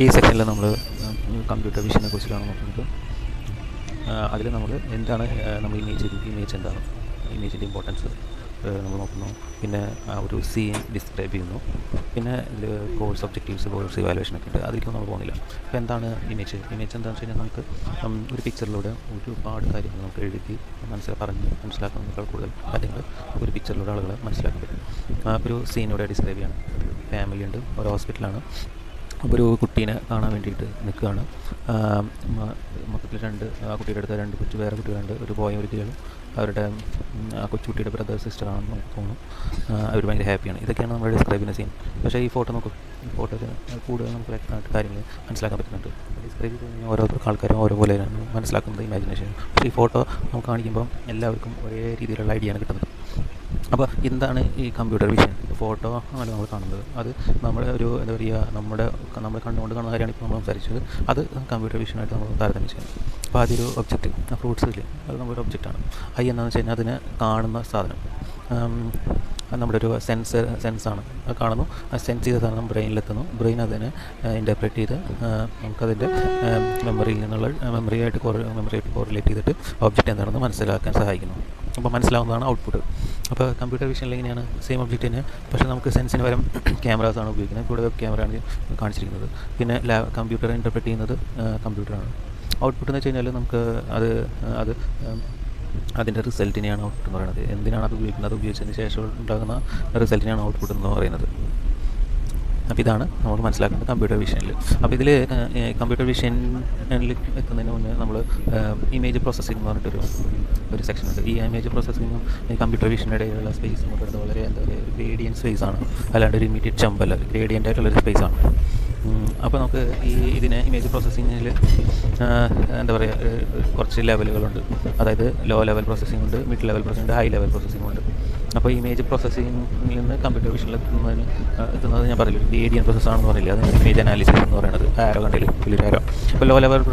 ഈ സെക്ഷനിൽ നമ്മൾ കമ്പ്യൂട്ടർ വിഷനെ കുറിച്ചിട്ടാണ് നോക്കുന്നത്. അതിൽ നമ്മൾ എന്താണ് നമ്മൾ ഇമേജ് എന്താണ്, ഇമേജിൻ്റെ ഇമ്പോർട്ടൻസ് നമ്മൾ നോക്കുന്നു. പിന്നെ ഒരു സീൻ ഡിസ്ക്രൈബ് ചെയ്യുന്നു. പിന്നെ ഇതിൽ കോഴ്സ് ഒബ്ജക്റ്റീവ്സ്, കോഴ്സ് ഇവാലുവേഷനൊക്കെ ഉണ്ട്. അതിലേക്കൊന്നും നമ്മൾ പോകുന്നില്ല. അപ്പോൾ എന്താണ് ഇമേജ് എന്താണെന്ന് വെച്ച് കഴിഞ്ഞാൽ നമുക്ക് ഒരു പിക്ചറിലൂടെ ഒരുപാട് കാര്യങ്ങൾ നമുക്ക് എഴുതി മനസ്സിലാക്കുന്നതിനേക്കാൾ കൂടുതൽ കാര്യങ്ങൾ ഒരു പിക്ചറിലൂടെ ആളുകളെ മനസ്സിലാക്കാൻ പറ്റും. ഒരു സീനൂടെ ഡിസ്ക്രൈബ് ചെയ്യണം. ഫാമിലി ഉണ്ട്, ഒരു ഹോസ്പിറ്റലാണ്, അപ്പോൾ ഒരു കുട്ടീനെ കാണാൻ വേണ്ടിയിട്ട് നിൽക്കുകയാണ്. മൊത്തത്തിൽ ആ കുട്ടിയുടെ അടുത്ത് വേറെ കുട്ടികളുണ്ട്, ഒരു ബോയും ഒരു ഗേളും. അവരുടെ ആ കൊച്ചുകുട്ടിയുടെ ബ്രദർ സിസ്റ്ററാണെന്ന് നമുക്ക് തോന്നും. അവർ ഭയങ്കര ഹാപ്പിയാണ്. ഇതൊക്കെയാണ് നമ്മൾ ഡിസ്ക്രൈബ് ചെയ്യുന്ന സീൻ. പക്ഷേ ഈ ഫോട്ടോ നോക്കും, ഈ ഫോട്ടോയിൽ കൂടുതൽ നമുക്ക് വ്യക്തമായിട്ട് കാര്യങ്ങൾ മനസ്സിലാക്കാൻ പറ്റുന്നുണ്ട്. ഡിസ്ക്രൈബ് ചെയ്ത് കഴിഞ്ഞാൽ ഓരോ ആൾക്കാരും ഓരോ പോലെയാണ് മനസ്സിലാക്കുന്നത് ഇമാജിനേഷൻ. പക്ഷേ ഈ ഫോട്ടോ നമുക്ക് കാണിക്കുമ്പോൾ എല്ലാവർക്കും ഒരേ രീതിയിലുള്ള ഐഡിയയാണ് കിട്ടുന്നത്. അപ്പോൾ എന്താണ് ഈ കമ്പ്യൂട്ടർ വിഷൻ? ഫോട്ടോ ആണ് നമ്മൾ കാണുന്നത്. അത് നമ്മുടെ ഒരു എന്താ പറയുക, നമ്മുടെ കണ്ണുകൊണ്ട് കാണുന്ന കാര്യമാണ് ഇപ്പോൾ നമ്മൾ സംസാരിച്ചത്. അത് കമ്പ്യൂട്ടർ വിഷനായിട്ട് നമ്മൾ താരതമ്യം ചെയ്യുന്നത്. അപ്പോൾ അതൊരു ഒബ്ജക്റ്റ്, ഫ്രൂട്ട്സ് ഇല്ലേ, അത് നമ്മുടെ ഒബ്ജക്റ്റാണ്. ഐ എന്താണെന്ന് വെച്ച് കഴിഞ്ഞാൽ അതിനെ കാണുന്ന സാധനം, നമ്മുടെ ഒരു സെൻസാണ്. അത് കാണുന്നു, ആ സെൻസ് ചെയ്ത സാധനം ബ്രെയിനിലെത്തുന്നു. ബ്രെയിൻ അതിനെ ഇൻ്റർപ്രറ്റ് ചെയ്ത് നമുക്കതിൻ്റെ മെമ്മറിയായിട്ട് കോറിലേറ്റ് ചെയ്തിട്ട് ഒബ്ജക്റ്റ് എന്താണെന്ന് മനസ്സിലാക്കാൻ സഹായിക്കുന്നു. അപ്പോൾ മനസ്സിലാവുന്നതാണ് ഔട്ട്പുട്ട്. അപ്പോൾ കമ്പ്യൂട്ടർ വിഷനിൽ എങ്ങനെയാണ് സെയിം ഒബ്ജക്റ്റ് തന്നെ, പക്ഷേ നമുക്ക് സെൻസിന് പകരം ക്യാമറാസാണ് ഉപയോഗിക്കുന്നത്. ഇവിടെ വെബ് ക്യാമറയാണ് കാണിച്ചിരിക്കുന്നത്. പിന്നെ കമ്പ്യൂട്ടർ ഇൻ്റർപ്രറ്റ് ചെയ്യുന്നത് കമ്പ്യൂട്ടറാണ്. ഔട്ട്പുട്ട് എന്ന് വെച്ച് കഴിഞ്ഞാൽ നമുക്ക് അത് അതിൻ്റെ റിസൾട്ടിനെയാണ് ഔട്ട്പുട്ട് എന്ന് പറയുന്നത്. എന്തിനാണ് അത് ഉപയോഗിക്കുന്നത്, അത് ഉപയോഗിച്ചതിന് ശേഷം ഉണ്ടാകുന്ന റിസൾട്ടിനെയാണ് ഔട്ട്പുട്ട് എന്ന് പറയുന്നത്. അപ്പോൾ ഇതാണ് നമ്മൾ മനസ്സിലാക്കുന്നത് കമ്പ്യൂട്ടർ വിഷനിൽ. അപ്പോൾ ഇതിൽ കമ്പ്യൂട്ടർ വിഷനിൽ എത്തുന്നതിന് മുന്നേ നമ്മൾ ഇമേജ് പ്രോസസ്സിംഗ് എന്ന് പറഞ്ഞിട്ടൊരു സെക്ഷൻ ഉണ്ട്. ഈ ഇമേജ് പ്രോസസ്സിങ്ങും കമ്പ്യൂട്ടർ വിഷൻ്റെ ഇടയിലുള്ള സ്പേസ് എന്ന് പറയുന്നത് വളരെ എന്താ പറയുക, ഗ്രേഡിയൻറ്റ് സ്പേസാണ്. അല്ലാണ്ട് ഒരു ഇമീഡിയറ്റ് ജമ്പല്ല, ഗ്രേഡിയൻ്റ് ആയിട്ടുള്ളൊരു സ്പേസാണ്. അപ്പോൾ നമുക്ക് ഇതിനെ ഇമേജ് പ്രോസസ്സിങ്ങിൽ എന്താ പറയുക, കുറച്ച് ലെവലുകളുണ്ട്. അതായത് ലോ ലെവൽ പ്രോസസ്സിംഗ് ഉണ്ട്, മിഡ് ലെവൽ പ്രോസസ്സിംഗ് ഉണ്ട്, ഹൈ ലെവൽ പ്രോസസ്സിംഗ് ഉണ്ട്. അപ്പോൾ ഇമേജ് പ്രോസസ്സിങ്ങിൽ നിന്ന് കമ്പ്യൂട്ടർ വിഷനിൽ എത്തുന്നത് ഞാൻ പറയില്ല, ഗ്രേഡിയൻ്റ് പ്രോസസ്സാണെന്ന് പറയില്ല. അത് ഇമേജ് അനാലിസിസ് എന്ന് പറയുന്നത് ആരോ കണ്ടില്ല, വലിയൊരു ആരോ. അപ്പോൾ ലോ ലെവൽ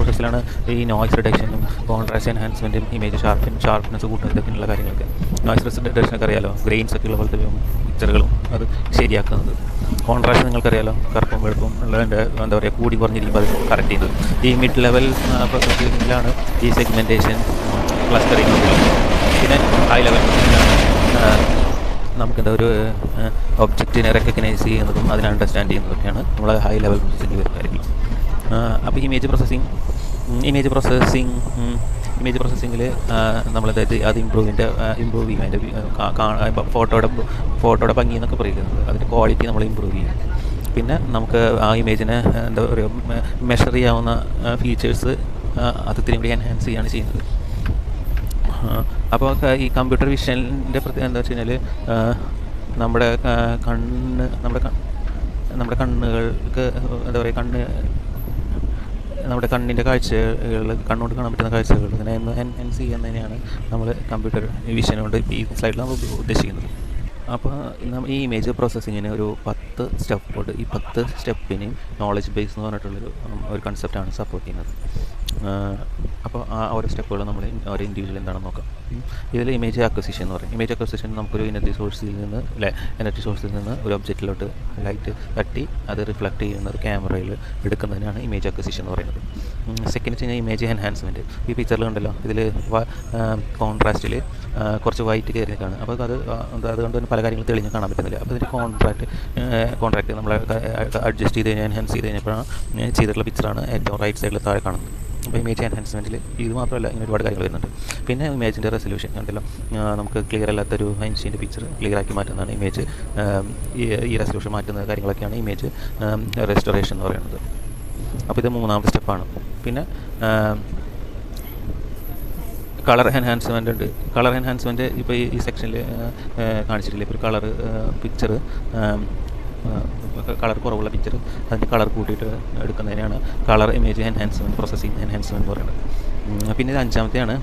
പ്രോസസ്സിലാണ് ഈ നോയ്സ് റിഡക്ഷനും കോൺട്രാസ്റ്റ് എൻഹാൻസ്മെൻറ്റും ഇമേജ് ഷാർപ്പ്നെസ് കൂട്ടുന്ന ഇതൊക്കെയുള്ള കാര്യങ്ങളൊക്കെ. നോയ്സ് റിഡക്ഷനൊക്കെ അറിയാലോ, ഗ്രെയിൻസ് ഒക്കെ ഉള്ള പോലത്തെ പിക്ചറുകളും അത് ശരിയാക്കുന്നത്. കോൺട്രാസ്റ്റ് നിങ്ങൾക്കറിയാലോ, കറുപ്പും വെളുപ്പും ഉള്ളതിൻ്റെ എന്താ പറയുക, കൂടി കുറഞ്ഞിരിക്കുമ്പോൾ അത് കറക്റ്റ് ചെയ്യുന്നത്. ഈ മിഡ് ലെവൽ പ്രോസസ്സിങ്ങിലാണ് ഈ സെഗ്മെൻറ്റേഷൻ, ക്ലസ്റ്ററിങ്. പിന്നെ ഹൈ ലെവൽ നമുക്കെന്താ ഒരു ഒബ്ജക്റ്റിനെ റെക്കഗ്നൈസ് ചെയ്യുന്നതും അതിനെ അണ്ടർസ്റ്റാൻഡ് ചെയ്യുന്നതൊക്കെയാണ് നമ്മൾ ഹൈ ലെവൽ പ്രോസസ്സിംഗ് വരുന്ന കാര്യങ്ങൾ. അപ്പോൾ ഇമേജ് പ്രോസസ്സിങ്ങിൽ നമ്മളതായത് അത് ഇമ്പ്രൂവ് ചെയ്യും. അതിൻ്റെ ഫോട്ടോയുടെ ഭംഗി എന്നൊക്കെ പറയുന്നത്, അതിൻ്റെ ക്വാളിറ്റി നമ്മൾ ഇമ്പ്രൂവ് ചെയ്യും. പിന്നെ നമുക്ക് ആ ഇമേജിനെ എന്താ പറയുക, മെഷർ ചെയ്യാവുന്ന ഫീച്ചേഴ്സ് അത് ഇത്തിരി കൂടി എൻഹാൻസ് ചെയ്യുകയാണ് ചെയ്യുന്നത്. അപ്പോൾ ഈ കമ്പ്യൂട്ടർ വിഷൻ്റെ എന്താ വെച്ച് കഴിഞ്ഞാൽ നമ്മുടെ കണ്ണുകൾക്ക് എന്താ പറയുക, നമ്മുടെ കണ്ണിൻ്റെ കാഴ്ചകൾ, കണ്ണുകൊണ്ട് കാണാൻ പറ്റുന്ന കാഴ്ചകൾ ഇതിനെ എൻഹാൻസ് ചെയ്യുന്നതിനെയാണ് നമ്മൾ കമ്പ്യൂട്ടർ വിഷൻ കൊണ്ട് ഈ സ്ലൈഡിൽ നമ്മൾ ഉദ്ദേശിക്കുന്നത്. അപ്പോൾ ഈ ഇമേജ് പ്രോസസ്സിങ്ങിന് ഒരു 10 സ്റ്റെപ്പുണ്ട്. ഈ 10 സ്റ്റെപ്പിനെയും നോളജ് ബേസ് എന്ന് പറഞ്ഞിട്ടുള്ളൊരു കൺസെപ്റ്റാണ് സപ്പോർട്ട് ചെയ്യുന്നത്. അപ്പോൾ ആ ഓരോ സ്റ്റെപ്പുകൾ നമ്മൾ ഓരോ ഇൻഡിവിജ്വൽ എന്താണെന്ന് നോക്കാം. ഇതിൽ ഇമേജ് അക്വസിഷൻ എന്ന് പറയും. ഇമേജ് അക്വസിഷൻ നമുക്കൊരു എനർജി സോഴ്സിൽ നിന്ന് ഒരു ഒബ്ജക്റ്റിലോട്ട് ലൈറ്റ് തട്ടി അത് റിഫ്ലക്റ്റ് ചെയ്യുന്നത് ക്യാമറയിൽ എടുക്കുന്നതിനാണ് ഇമേജ് അക്വസിഷൻ എന്ന് പറയുന്നത്. സെക്കൻഡ് വെച്ച് കഴിഞ്ഞാൽ ഇമേജ് എൻഹാൻസ്മെൻറ്റ്. ഈ പിക്ചറിലുണ്ടല്ലോ, ഇതിൽ കോൺട്രാസ്റ്റിൽ കുറച്ച് വൈറ്റ് കയറി നിൽക്കുകയാണ്. അപ്പോൾ അതുകൊണ്ട് തന്നെ പല കാര്യങ്ങളും തെളിഞ്ഞ് കാണാൻ പറ്റുന്നില്ല. അപ്പോൾ ഇതിൻ്റെ കോൺട്രാക്റ്റ് നമ്മൾ അഡ്ജസ്റ്റ് ചെയ്ത് കഴിഞ്ഞാൽ എൻഹാൻസ് ചെയ്ത് കഴിഞ്ഞപ്പോഴാണ് ചെയ്തിട്ടുള്ള പിക്ചറാണ് ഏറ്റവും റൈറ്റ് സൈഡിൽ താഴെ കാണുന്നത്. അപ്പോൾ ഇമേജ് എൻഹാൻസ്മെൻറ്റിൽ ഇത് മാത്രമല്ല, ഇങ്ങനെ ഒരുപാട് കാര്യങ്ങൾ വരുന്നുണ്ട്. പിന്നെ ഇമേജിൻ്റെ റെസൊല്യൂഷൻ ഉണ്ടല്ലോ, നമുക്ക് ക്ലിയർ അല്ലാത്തൊരു ഇമേജിൻ്റെ പിക്ചർ ക്ലിയർ ആക്കി മാറ്റുന്നതാണ് ഇമേജ്. ഈ റെസൊല്യൂഷൻ മാറ്റുന്ന കാര്യങ്ങളൊക്കെയാണ് ഇമേജ് റെസ്റ്റോറേഷൻ എന്ന് പറയുന്നത്. അപ്പോൾ ഇത് മൂന്നാമത്തെ സ്റ്റെപ്പാണ്. പിന്നെ കളർ എൻഹാൻസ്മെൻ്റ് ഉണ്ട്. കളർ എൻഹാൻസ്മെൻറ്റ് ഇപ്പോൾ ഈ സെക്ഷനിൽ കാണിച്ചിട്ടില്ല. ഇപ്പോൾ ഒരു കളർ കുറവുള്ള പിക്ചർ അതിൻ്റെ കളർ കൂട്ടിയിട്ട് എടുക്കുന്നതിനാണ് കളർ ഇമേജ് പ്രോസസ്സിംഗ് എൻഹാൻസ്മെൻറ്റ് എന്ന് പറയുന്നത്. പിന്നെ ഇത് അഞ്ചാമത്തെയാണ്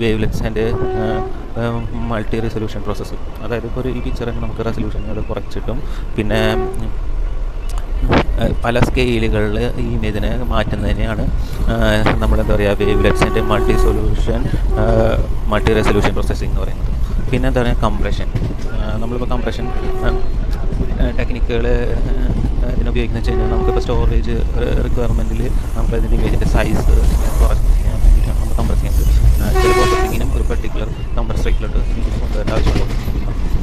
വേവ്ലെറ്റ്സ് ആൻഡ് മൾട്ടി റെസൊല്യൂഷൻ പ്രോസസ്സ്. അതായത് ഇപ്പോൾ ഈ പിക്ചറിന് നമുക്ക് റെസൊല്യൂഷൻ അത് കുറച്ചിട്ടും പിന്നെ പല സ്കെയിലുകളിൽ ഈ ഇമേജിനെ മാറ്റുന്നതിനെയാണ് നമ്മളെന്താ പറയുക, വേവ്ലെറ്റ്സ് ആൻഡ് മൾട്ടി റെസൊല്യൂഷൻ പ്രോസസ്സിംഗ് എന്ന് പറയുന്നത്. പിന്നെ എന്താ പറയുക, കംപ്രഷൻ. നമ്മളിപ്പോൾ കംപ്രഷൻ ടെക്നിക്കുകൾ എന്തിനാണ് ഉപയോഗിക്കുന്നത് വെച്ച് കഴിഞ്ഞാൽ നമുക്കിപ്പോൾ സ്റ്റോറേജ് റിക്വയർമെൻറ്റിൽ നമുക്ക് അതിൻ്റെ ഇമേജിൻ്റെ സൈസ് കുറയ്ക്കാൻ വേണ്ടിയിട്ടാണ് നമ്മൾ കംപ്രസ് ചെയ്യുന്നത്. ചില പ്രോസസ്സിങ്ങിനും ഒരു പെർട്ടിക്കുലർ കംപ്രസ് റേറ്റിലോട്ട് കൊണ്ടുവരേണ്ട ആവശ്യമുള്ളൂ.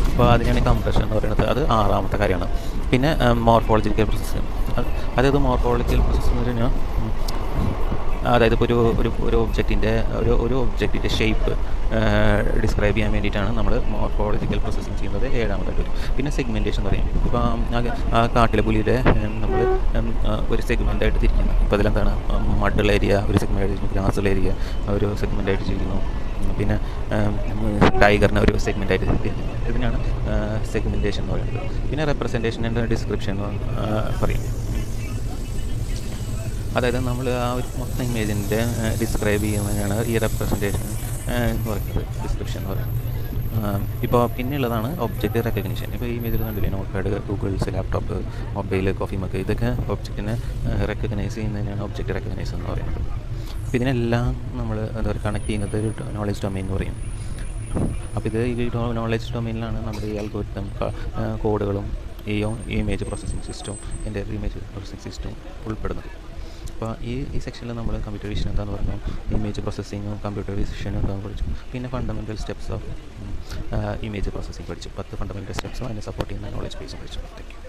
അപ്പോൾ അതിനാണ് കംപ്രഷൻ എന്ന് പറയുന്നത്. അത് 6ാമത്തെ കാര്യമാണ്. പിന്നെ മോർഫോളജിക്കൽ പ്രോസസ്സിങ്. അതായത് മോർഫോളജിക്കൽ പ്രോസസ്സ് എന്ന് പറഞ്ഞു കഴിഞ്ഞാൽ അതായത് ഇപ്പോൾ ഒരു ഒബ്ജക്റ്റിൻ്റെ ഷേപ്പ് ഡിസ്ക്രൈബ് ചെയ്യാൻ വേണ്ടിയിട്ടാണ് നമ്മൾ മോർഫോളജിക്കൽ പ്രോസസ്സിങ് ചെയ്യുന്നത്. 7ാമതായിട്ട് വരും. പിന്നെ സെഗ്മെൻറ്റേഷൻ എന്ന് പറയും. ഇപ്പോൾ ആ കാട്ടിലെ പുലിയുടെ നമ്മൾ ഒരു സെഗ്മെൻറ്റായിട്ട് തിരിക്കുന്നു. ഇപ്പോൾ അതിലെന്താണ് മഡുള്ള ഏരിയ ഒരു സെഗ്മെൻറ്റായിട്ട്, ഗ്രാസുള്ള ഏരിയ ഒരു സെഗ്മെൻറ്റായിട്ട് ചെയ്യുന്നു. പിന്നെ ടൈഗറിനെ ഒരു സെഗ്മെൻറ്റായിട്ട് തിരിക്കുന്നു. ഇതിനാണ് സെഗ്മെൻറ്റേഷൻ എന്ന് പറയുന്നത്. പിന്നെ റെപ്രസെൻറ്റേഷൻ ആൻഡ് ഡിസ്ക്രിപ്ഷൻ എന്ന് പറയും. അതായത് നമ്മൾ ആ ഒരു മൊത്തം ഇമേജിൻ്റെ ഡിസ്ക്രൈബ് ചെയ്യുന്നതിനാണ് ഈ റെപ്രസെൻറ്റേഷൻ എന്ന് പറയുന്നത്, ഡിസ്ക്രിപ്ഷൻ എന്ന് പറയുന്നത്. ഇപ്പോൾ പിന്നെയുള്ളതാണ് ഒബ്ജക്റ്റ് റെക്കഗ്നിഷൻ. ഇപ്പോൾ ഈ ഇമേജിൽ കണ്ടില്ലേ, note pad, Google's, laptop, mobile, coffee mug, ഇതൊക്കെ ഒബ്ജക്റ്റിനെ റെക്കഗ്നൈസ് ചെയ്യുന്നതിനാണ് ഒബ്ജക്റ്റ് റെക്കഗ്നൈസ് എന്ന് പറയുന്നത്. അപ്പോൾ ഇതിനെല്ലാം നമ്മൾ എന്താ പറയുക കണക്ട് ചെയ്യുന്നത് ഒരു നോളേജ് ഡൊമെയിൻ എന്ന് പറയും. അപ്പോൾ ഈ നോളേജ് ഡൊമെയിനിലാണ് നമ്മുടെ ഈ അൽഗോരിതം കോഡുകളും ഈ ഇമേജ് പ്രോസസ്സിംഗ് സിസ്റ്റവും എൻ്റെ ഇമേജ് പ്രോസസ്സിംഗ് സിസ്റ്റവും ഉൾപ്പെടുന്നത്. അപ്പോൾ ഈ സെക്ഷനിൽ നമ്മൾ കമ്പ്യൂട്ടർ വിഷൻ എന്താണെന്ന് പറഞ്ഞു, ഇമേജ് പ്രോസസ്സിങ്ങും കമ്പ്യൂട്ടർ വിഷനും എന്താണെന്ന് പഠിച്ചു. പിന്നെ fundamental steps of image processing പഠിച്ചു. 10 ഫണ്ടമെൻ്റൽ സ്റ്റെപ്സും അതിനെ സപ്പോർട്ട് ചെയ്യുന്ന നോളേജ് ബേസും പഠിച്ചു. Thank you.